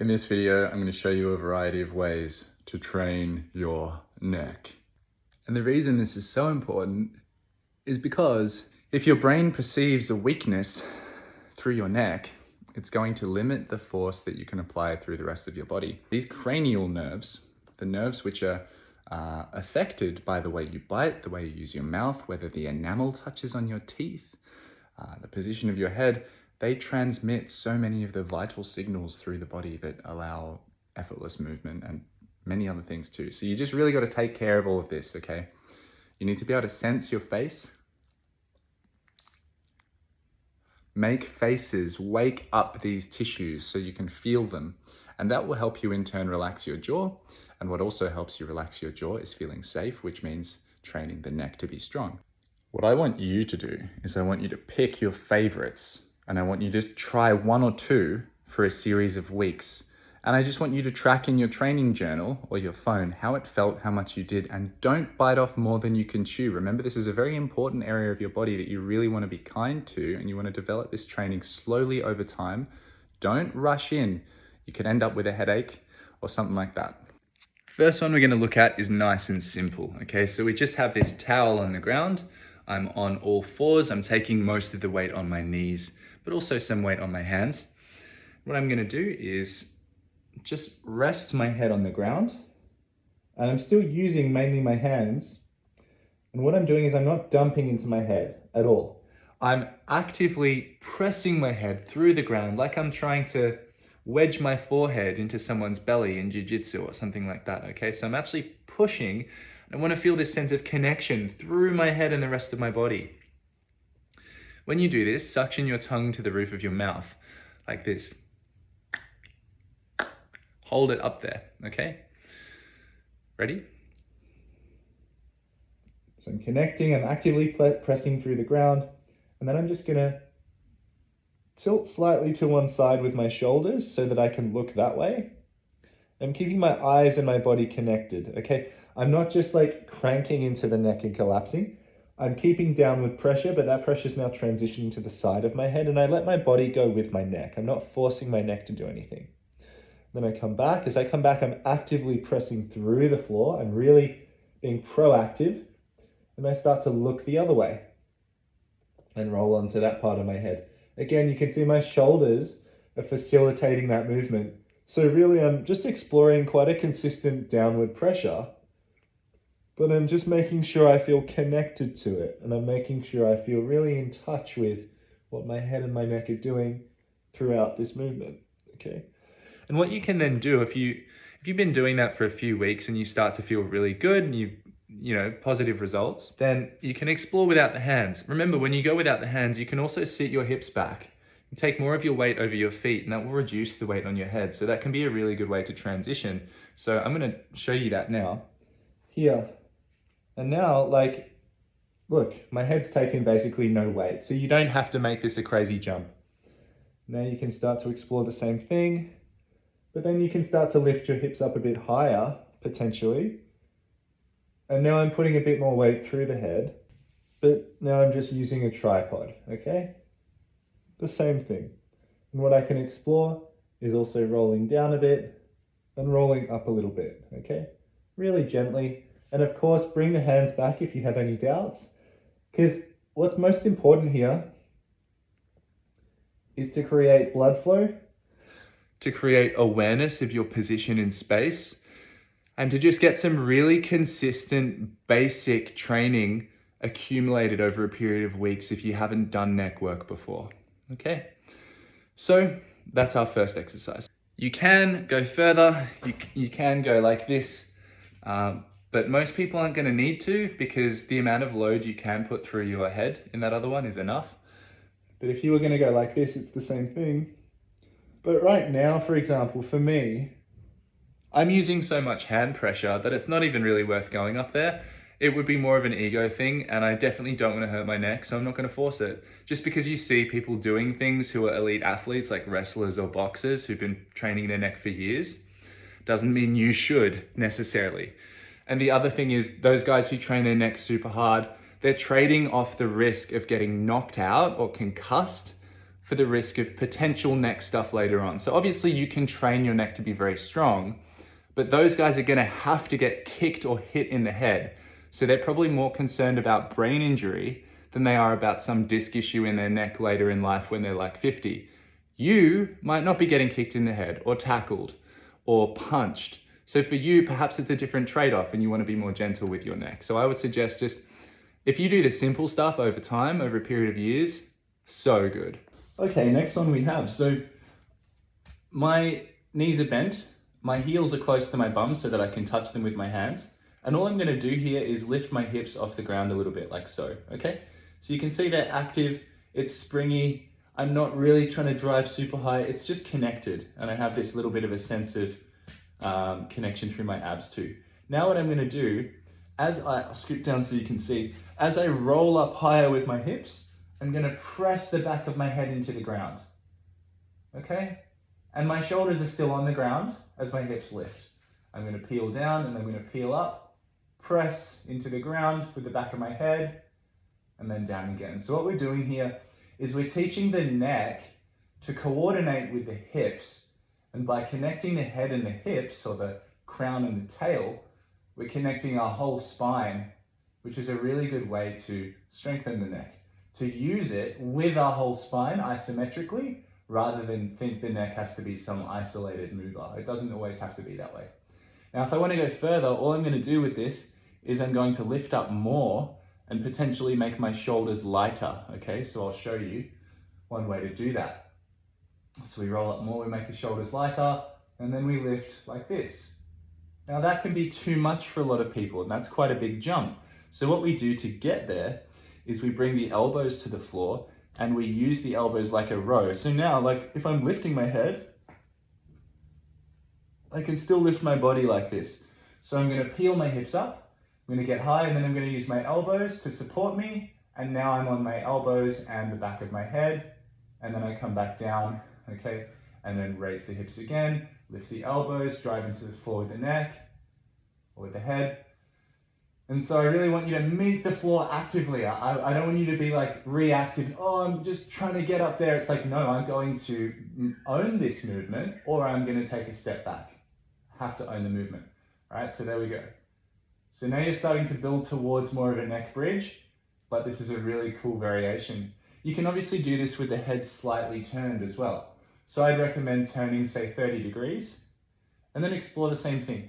In this video, I'm going to show you a variety of ways to train your neck. And the reason this is so important is because if your brain perceives a weakness through your neck, it's going to limit the force that you can apply through the rest of your body. These cranial nerves, the nerves which are affected by the way you bite, the way you use your mouth, whether the enamel touches on your teeth, the position of your head, they transmit so many of the vital signals through the body that allow effortless movement and many other things too. So you just really got to take care of all of this, okay? You need to be able to sense your face. Make faces, wake up these tissues so you can feel them. And that will help you in turn relax your jaw. And what also helps you relax your jaw is feeling safe, which means training the neck to be strong. What I want you to do is I want you to pick your favorites. And I want you to try one or two for a series of weeks. And I just want you to track in your training journal or your phone how it felt, how much you did, and don't bite off more than you can chew. Remember, this is a very important area of your body that you really want to be kind to, and you want to develop this training slowly over time. Don't rush in. You could end up with a headache or something like that. First one we're going to look at is nice and simple. Okay, so we just have this towel on the ground. I'm on all fours. I'm taking most of the weight on my knees, but also some weight on my hands. What I'm gonna do is just rest my head on the ground. And I'm still using mainly my hands. And what I'm doing is I'm not dumping into my head at all. I'm actively pressing my head through the ground like I'm trying to wedge my forehead into someone's belly in jiu-jitsu or something like that, okay? So I'm actually pushing. I wanna feel this sense of connection through my head and the rest of my body. When you do this, suction your tongue to the roof of your mouth, like this. Hold it up there, okay? Ready? So I'm connecting, I'm actively pressing through the ground, and then I'm just gonna tilt slightly to one side with my shoulders so that I can look that way. I'm keeping my eyes and my body connected, okay? I'm not just like cranking into the neck and collapsing. I'm keeping downward pressure, but that pressure is now transitioning to the side of my head, and I let my body go with my neck. I'm not forcing my neck to do anything. Then I come back. As I come back, I'm actively pressing through the floor. I'm really being proactive. And I start to look the other way and roll onto that part of my head. Again, you can see my shoulders are facilitating that movement. So really, I'm just exploring quite a consistent downward pressure, but I'm just making sure I feel connected to it. And I'm making sure I feel really in touch with what my head and my neck are doing throughout this movement, okay? And what you can then do, if you've been doing that for a few weeks and you start to feel really good and you know, positive results, then you can explore without the hands. Remember, when you go without the hands, you can also sit your hips back. You take more of your weight over your feet, and that will reduce the weight on your head. So that can be a really good way to transition. So I'm gonna show you that now. Here. And now, like, look, my head's taken basically no weight. So you don't have to make this a crazy jump. Now you can start to explore the same thing, but then you can start to lift your hips up a bit higher, potentially. And now I'm putting a bit more weight through the head, but now I'm just using a tripod, okay? The same thing. And what I can explore is also rolling down a bit and rolling up a little bit, okay? Really gently. And of course, bring the hands back if you have any doubts, because what's most important here is to create blood flow, to create awareness of your position in space, and to just get some really consistent basic training accumulated over a period of weeks if you haven't done neck work before, okay? So that's our first exercise. You can go further, you can go like this, but most people aren't going to need to, because the amount of load you can put through your head in that other one is enough. But if you were going to go like this, it's the same thing. But right now, for example, for me, I'm using so much hand pressure that it's not even really worth going up there. It would be more of an ego thing, and I definitely don't want to hurt my neck, so I'm not going to force it. Just because you see people doing things who are elite athletes, like wrestlers or boxers who've been training their neck for years, doesn't mean you should necessarily. And the other thing is, those guys who train their neck super hard, they're trading off the risk of getting knocked out or concussed for the risk of potential neck stuff later on. So obviously you can train your neck to be very strong, but those guys are gonna have to get kicked or hit in the head. So they're probably more concerned about brain injury than they are about some disc issue in their neck later in life when they're like 50. You might not be getting kicked in the head or tackled or punched. So for you, perhaps it's a different trade-off and you wanna be more gentle with your neck. So I would suggest just, if you do the simple stuff over time, over a period of years, so good. Okay, next one we have. So my knees are bent, my heels are close to my bum so that I can touch them with my hands. And all I'm gonna do here is lift my hips off the ground a little bit like so, okay? So you can see they're active, it's springy. I'm not really trying to drive super high, it's just connected. And I have this little bit of a sense of connection through my abs too. Now what I'm gonna do, I'll scoot down so you can see, as I roll up higher with my hips, I'm gonna press the back of my head into the ground, okay? And my shoulders are still on the ground as my hips lift. I'm gonna peel down and I'm gonna peel up, press into the ground with the back of my head, and then down again. So what we're doing here is we're teaching the neck to coordinate with the hips, and by connecting the head and the hips, or the crown and the tail, we're connecting our whole spine, which is a really good way to strengthen the neck. To use it with our whole spine isometrically, rather than think the neck has to be some isolated mover. It doesn't always have to be that way. Now, if I want to go further, all I'm going to do with this is I'm going to lift up more and potentially make my shoulders lighter, okay? So I'll show you one way to do that. So we roll up more, we make the shoulders lighter, and then we lift like this. Now that can be too much for a lot of people, and that's quite a big jump. So what we do to get there is we bring the elbows to the floor and we use the elbows like a row. So now, like if I'm lifting my head, I can still lift my body like this. So I'm gonna peel my hips up, I'm gonna get high, and then I'm gonna use my elbows to support me. And now I'm on my elbows and the back of my head. And then I come back down, okay? And then raise the hips again, lift the elbows, drive into the floor with the neck or with the head. And so I really want you to meet the floor actively. I don't want you to be like reactive. Oh, I'm just trying to get up there. It's like, no, I'm going to own this movement or I'm going to take a step back. I have to own the movement. All right, so there we go. So now you're starting to build towards more of a neck bridge, but this is a really cool variation. You can obviously do this with the head slightly turned as well. So I'd recommend turning, say, 30 degrees, and then explore the same thing.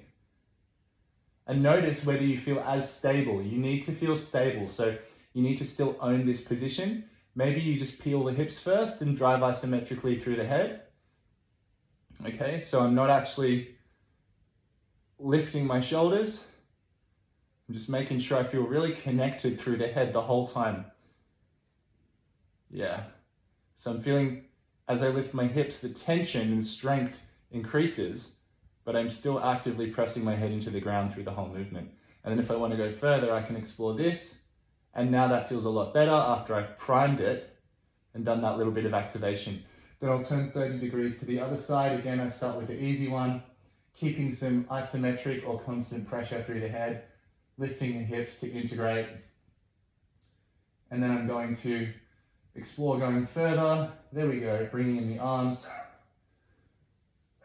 And notice whether you feel as stable. You need to feel stable, so you need to still own this position. Maybe you just peel the hips first and drive isometrically through the head. Okay, so I'm not actually lifting my shoulders. I'm just making sure I feel really connected through the head the whole time. Yeah, so I'm feeling, as I lift my hips, the tension and strength increases, but I'm still actively pressing my head into the ground through the whole movement. And then if I want to go further, I can explore this. And now that feels a lot better after I've primed it and done that little bit of activation. Then I'll turn 30 degrees to the other side. Again, I start with the easy one, keeping some isometric or constant pressure through the head, lifting the hips to integrate. And then I'm going to explore going further. There we go, bringing in the arms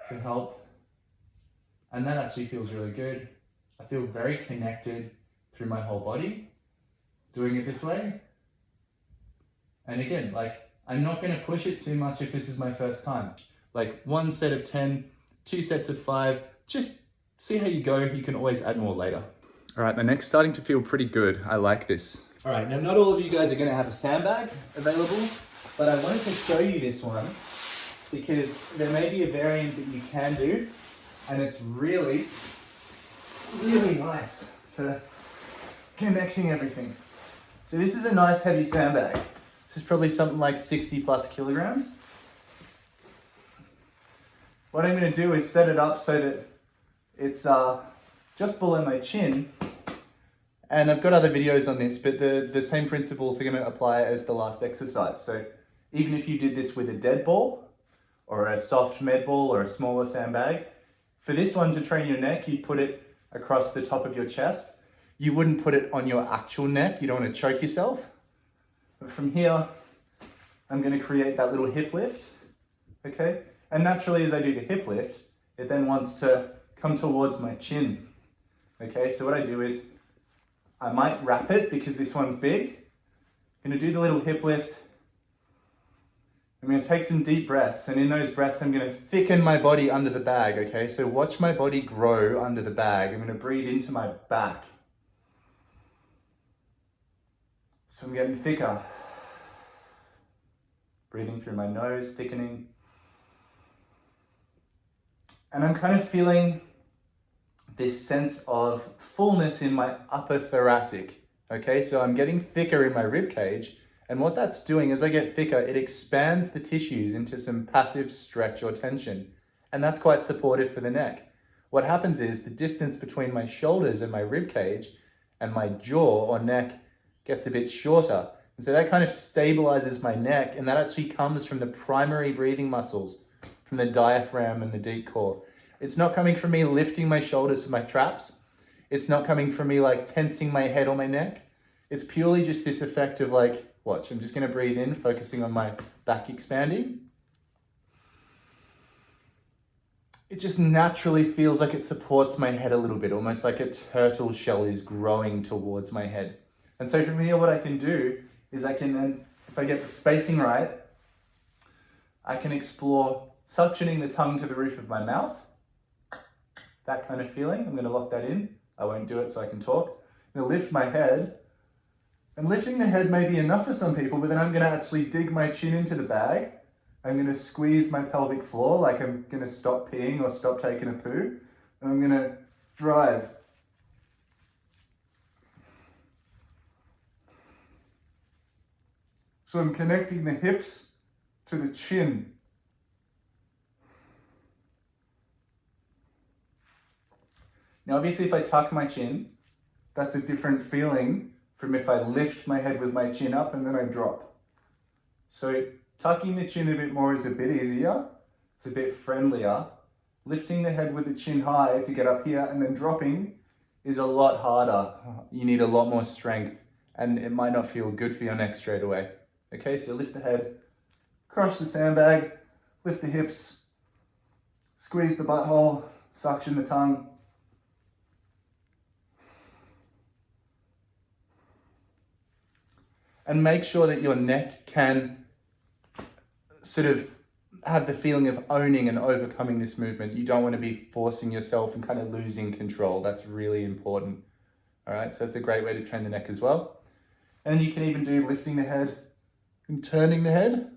to help. And that actually feels really good. I feel very connected through my whole body, doing it this way. And again, like, I'm not gonna push it too much if this is my first time. Like 1 set of 10, 2 sets of 5, just see how you go. You can always add more later. All right, my neck's starting to feel pretty good. I like this. All right, now not all of you guys are gonna have a sandbag available, but I wanted to show you this one because there may be a variant that you can do, and it's really, really nice for connecting everything. So this is a nice heavy sandbag. This is probably something like 60 plus kilograms. What I'm gonna do is set it up so that it's just below my chin. And I've got other videos on this, but the same principles are gonna apply as the last exercise. So even if you did this with a dead ball or a soft med ball or a smaller sandbag, for this one to train your neck, you put it across the top of your chest. You wouldn't put it on your actual neck. You don't want to choke yourself. But from here, I'm going to create that little hip lift, okay? And naturally, as I do the hip lift, it then wants to come towards my chin, okay? So what I do is, I might wrap it because this one's big. I'm going to do the little hip lift. I'm going to take some deep breaths, and in those breaths, I'm going to thicken my body under the bag, okay? So watch my body grow under the bag. I'm going to breathe into my back. So I'm getting thicker. Breathing through my nose, thickening. And I'm kind of feeling this sense of fullness in my upper thoracic, okay? So I'm getting thicker in my rib cage, and what that's doing as I get thicker, it expands the tissues into some passive stretch or tension, and that's quite supportive for the neck. What happens is the distance between my shoulders and my rib cage and my jaw or neck gets a bit shorter, and so that kind of stabilizes my neck, and that actually comes from the primary breathing muscles, from the diaphragm and the deep core. It's not coming from me lifting my shoulders for my traps. It's not coming from me like tensing my head or my neck. It's purely just this effect of like, watch, I'm just gonna breathe in, focusing on my back expanding. It just naturally feels like it supports my head a little bit, almost like a turtle shell is growing towards my head. And so from here, what I can do is I can then, if I get the spacing right, I can explore suctioning the tongue to the roof of my mouth. That kind of feeling, I'm gonna lock that in. I won't do it so I can talk. I'm gonna lift my head, and lifting the head may be enough for some people, but then I'm gonna actually dig my chin into the bag. I'm gonna squeeze my pelvic floor like I'm gonna stop peeing or stop taking a poo. And I'm gonna drive. So I'm connecting the hips to the chin. Now, obviously, if I tuck my chin, that's a different feeling from if I lift my head with my chin up and then I drop. So tucking the chin a bit more is a bit easier. It's a bit friendlier. Lifting the head with the chin high to get up here and then dropping is a lot harder. You need a lot more strength, and it might not feel good for your neck straight away. Okay, so lift the head, crush the sandbag, lift the hips, squeeze the butthole, suction the tongue. And make sure that your neck can sort of have the feeling of owning and overcoming this movement. You don't want to be forcing yourself and kind of losing control. That's really important. All right, so it's a great way to train the neck as well. And you can even do lifting the head and turning the head.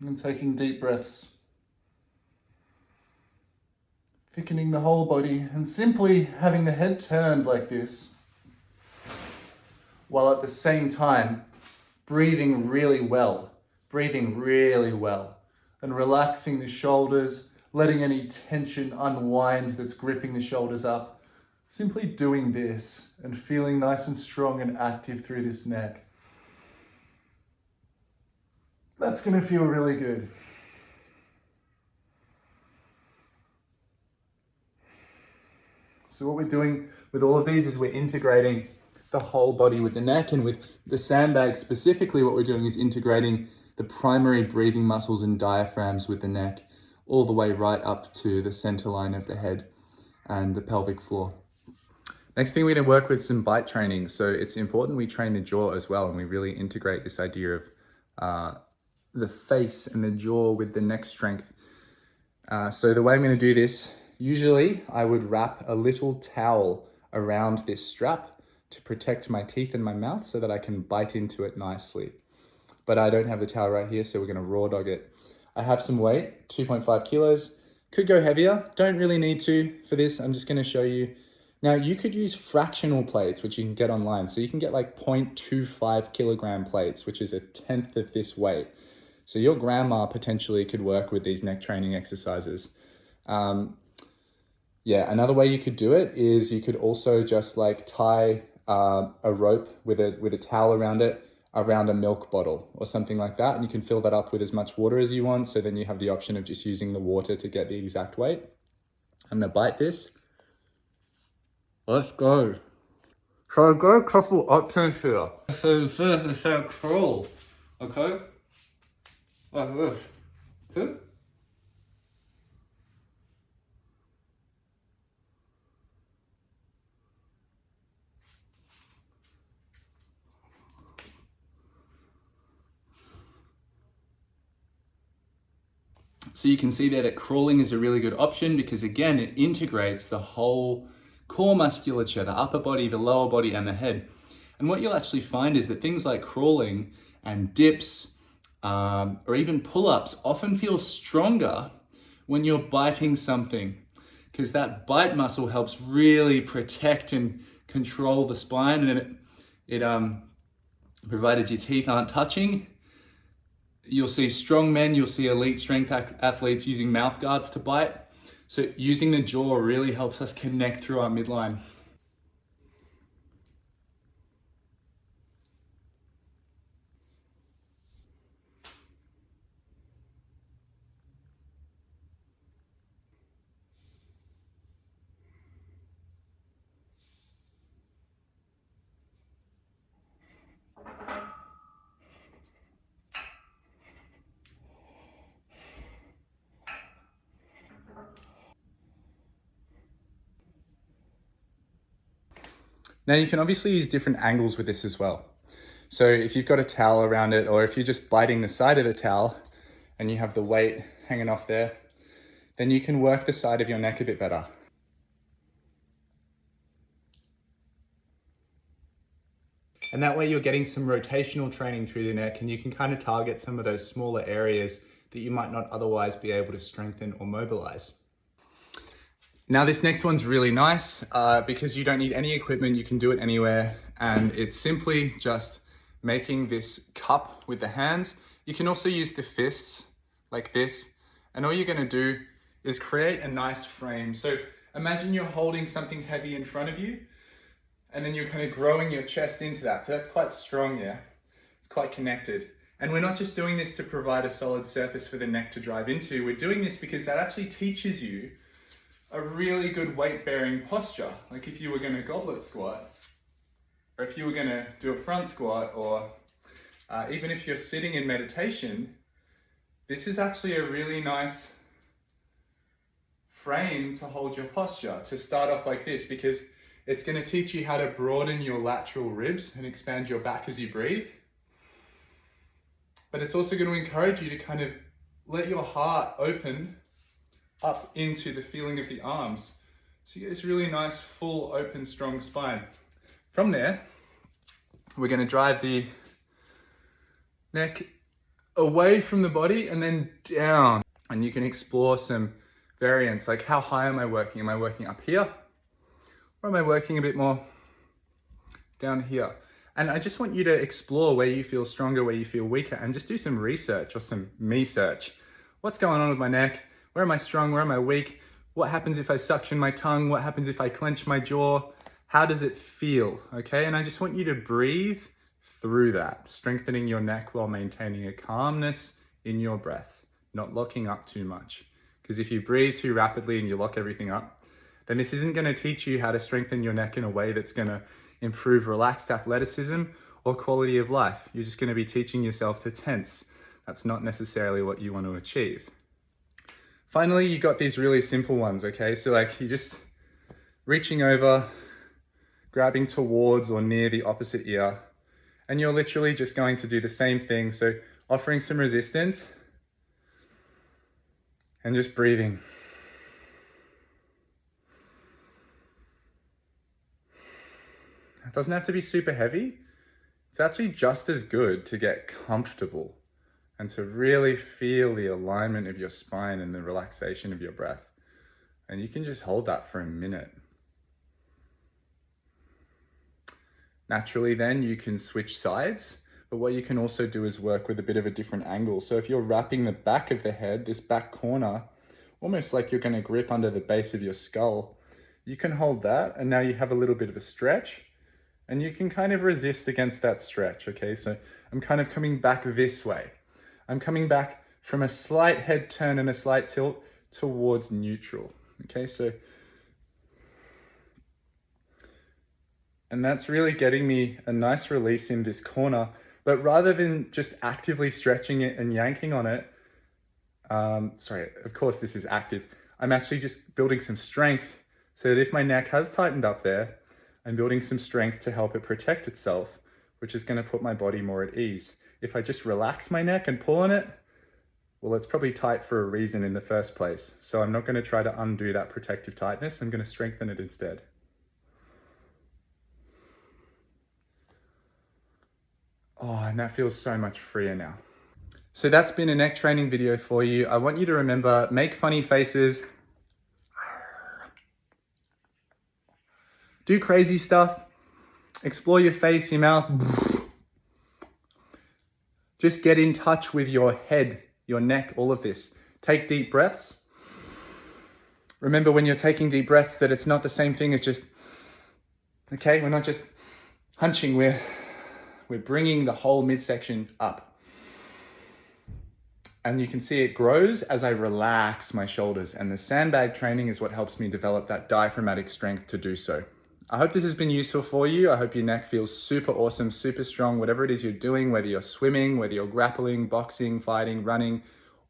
And taking deep breaths. Thickening the whole body and simply having the head turned like this, while at the same time breathing really well, and relaxing the shoulders, letting any tension unwind that's gripping the shoulders up. Simply doing this and feeling nice and strong and active through this neck. That's going to feel really good. So what we're doing with all of these is we're integrating the whole body with the neck, and with the sandbag specifically, what we're doing is integrating the primary breathing muscles and diaphragms with the neck, all the way right up to the center line of the head and the pelvic floor. Next thing, we're going to work with some bite training. So it's important we train the jaw as well, and we really integrate this idea of the face and the jaw with the neck strength. So the way I'm going to do this, usually I would wrap a little towel around this strap to protect my teeth and my mouth so that I can bite into it nicely. But I don't have the towel right here, so we're going to raw dog it. I have some weight, 2.5 kilos. Could go heavier, don't really need to for this. I'm just going to show you. Now, you could use fractional plates, which you can get online. So you can get like 0.25 kilogram plates, which is 1/10 of this weight. So your grandma potentially could work with these neck training exercises. Another way you could do it is you could also just like tie a rope with a towel around it, around a milk bottle or something like that, and you can fill that up with as much water as you want, so then you have the option of just using the water to get the exact weight. I'm gonna bite this. Let's go. So I've got a couple options here. So first is a crawl, okay? Like this. See? So you can see there that crawling is a really good option because again, it integrates the whole core musculature, the upper body, the lower body, and the head. And what you'll actually find is that things like crawling and dips or even pull-ups often feel stronger when you're biting something because that bite muscle helps really protect and control the spine, and provided your teeth aren't touching, you'll see strong men, you'll see elite strength athletes using mouth guards to bite. So using the jaw really helps us connect through our midline. Now you can obviously use different angles with this as well. So if you've got a towel around it, or if you're just biting the side of the towel and you have the weight hanging off there, then you can work the side of your neck a bit better. And that way you're getting some rotational training through the neck, and you can kind of target some of those smaller areas that you might not otherwise be able to strengthen or mobilize. Now this next one's really nice because you don't need any equipment, you can do it anywhere, and it's simply just making this cup with the hands. You can also use the fists like this, and all you're gonna do is create a nice frame. So imagine you're holding something heavy in front of you, and then you're kind of growing your chest into that. So that's quite strong, yeah? It's quite connected. And we're not just doing this to provide a solid surface for the neck to drive into, we're doing this because that actually teaches you a really good weight-bearing posture. Like if you were gonna goblet squat, or if you were gonna do a front squat, or even if you're sitting in meditation, this is actually a really nice frame to hold your posture, to start off like this, because it's gonna teach you how to broaden your lateral ribs and expand your back as you breathe. But it's also gonna encourage you to kind of let your heart open up into the feeling of the arms. So you get this really nice, full, open, strong spine. From there, we're gonna drive the neck away from the body and then down. And you can explore some variants, like how high am I working? Am I working up here? Or am I working a bit more down here? And I just want you to explore where you feel stronger, where you feel weaker, and just do some research or some me search. What's going on with my neck? Where am I strong? Where am I weak? What happens if I suction my tongue? What happens if I clench my jaw? How does it feel? Okay, and I just want you to breathe through that, strengthening your neck while maintaining a calmness in your breath, not locking up too much. Because if you breathe too rapidly and you lock everything up, then this isn't going to teach you how to strengthen your neck in a way that's going to improve relaxed athleticism or quality of life. You're just going to be teaching yourself to tense. That's not necessarily what you want to achieve. Finally, you got these really simple ones, okay? So like you're just reaching over, grabbing towards or near the opposite ear, and you're literally just going to do the same thing. So offering some resistance and just breathing. It doesn't have to be super heavy. It's actually just as good to get comfortable and to really feel the alignment of your spine and the relaxation of your breath. And you can just hold that for a minute. Naturally then you can switch sides, but what you can also do is work with a bit of a different angle. So if you're wrapping the back of the head, this back corner, almost like you're going to grip under the base of your skull, you can hold that, and now you have a little bit of a stretch, and you can kind of resist against that stretch, okay? So I'm kind of coming back this way. I'm coming back from a slight head turn and a slight tilt towards neutral, okay? So, And that's really getting me a nice release in this corner. But rather than just actively stretching it and yanking on it, sorry, of course this is active. I'm actually just building some strength so that if my neck has tightened up there, I'm building some strength to help it protect itself, which is going to put my body more at ease. If I just relax my neck and pull on it, well, it's probably tight for a reason in the first place. So I'm not going to try to undo that protective tightness. I'm going to strengthen it instead. Oh, and that feels so much freer now. So that's been a neck training video for you. I want you to remember, make funny faces, do crazy stuff, explore your face, your mouth. Just get in touch with your head, your neck, all of this. Take deep breaths. Remember when you're taking deep breaths that it's not the same thing as just, okay, we're not just hunching, we're bringing the whole midsection up. And you can see it grows as I relax my shoulders, and the sandbag training is what helps me develop that diaphragmatic strength to do so. I hope this has been useful for you. I hope your neck feels super awesome, super strong, whatever it is you're doing, whether you're swimming, whether you're grappling, boxing, fighting, running,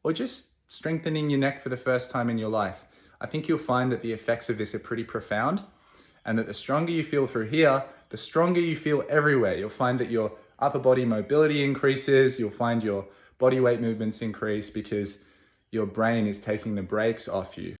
or just strengthening your neck for the first time in your life. I think you'll find that the effects of this are pretty profound, and that the stronger you feel through here, the stronger you feel everywhere. You'll find that your upper body mobility increases, you'll find your body weight movements increase because your brain is taking the brakes off you.